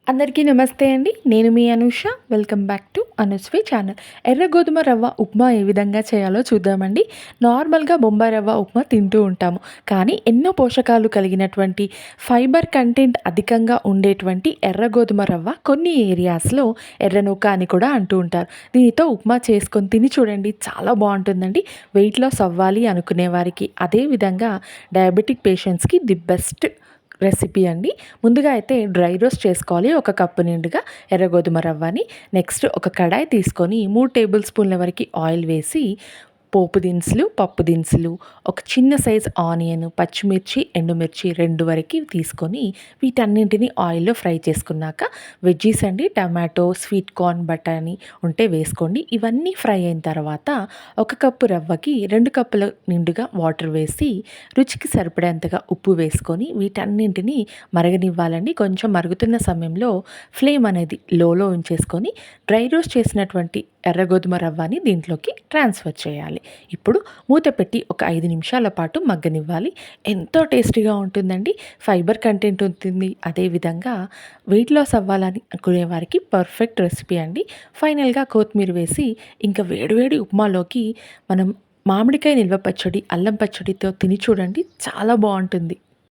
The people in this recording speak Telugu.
అందరికీ నమస్తే అండి. నేను మీ Anusha. Welcome back to Anushree channel. ఎర్ర గోధుమ రవ్వ ఉప్మా ఏ విధంగా చేయాలో చూద్దామండి. నార్మల్‌గా బొంబాయి రవ్వ ఉప్మా తింటూ ఉంటాము. కానీ ఎన్నో పోషకాలు కలిగినటువంటి ఫైబర్ కంటెంట్ అధికంగా ఉండేటువంటి ఎర్ర గోధుమ రవ్వ కొన్ని ఏరియాస్‌లో ఎర్రనూక అని కూడా అంటూ ఉంటారు. దీనితో ఉప్మా చేసుకొని తిని చూడండి, చాలా బావుంటుందండి. వెయిట్ లాస్ అవ్వాలి అనుకునే వారికి, అదే విధంగా డయాబెటిక్ పేషెంట్స్‌కి ది బెస్ట్ రెసిపీ అండి. ముందుగా అయితే డ్రై రోస్ట్ చేసుకోవాలి. ఒక కప్పు నిండుగా ఎర్ర గోధుమ రవ్వని. నెక్స్ట్ ఒక కడాయి తీసుకొని 3 టేబుల్ స్పూన్ల వరకి ఆయిల్ వేసి, పోపు దినుసులు, పప్పు దినుసులు, ఒక చిన్న సైజ్ ఆనియన్, పచ్చిమిర్చి, ఎండుమిర్చి 2 వరకి తీసుకొని వీటన్నింటిని ఆయిల్‌లో ఫ్రై చేసుకున్నాక వెజ్జీస్ అండి, టమాటో, స్వీట్ కార్న్, బఠానీ ఉంటే వేసుకోండి. ఇవన్నీ ఫ్రై అయిన తర్వాత ఒక కప్పు రవ్వకి 2 కప్పుల నిండుగా వాటర్ వేసి, రుచికి సరిపడేంతగా ఉప్పు వేసుకొని వీటన్నింటిని మరగనివ్వాలండి. కొంచెం మరుగుతున్న సమయంలో ఫ్లేమ్ అనేది లోలో ఉంచేసుకొని డ్రై రోస్ట్ చేసినటువంటి ఎర్ర గోధుమ రవ్వని దీంట్లోకి ట్రాన్స్ఫర్ చేయాలి. ఇప్పుడు మూత పెట్టి ఒక 5 నిమిషాల పాటు మగ్గనివ్వాలి. ఎంతో టేస్టీగా ఉంటుందండి. ఫైబర్ కంటెంట్ ఉంటుంది. అదేవిధంగా వెయిట్ లాస్ అవ్వాలని అనుకునే వారికి పర్ఫెక్ట్ రెసిపీ అండి. ఫైనల్‌గా కొత్తిమీర వేసి ఇంకా వేడి వేడి ఉప్మాలోకి మనం మామిడికాయ నిల్వ పచ్చడి, అల్లం పచ్చడితో తిని చూడండి, చాలా బావుంటుంది.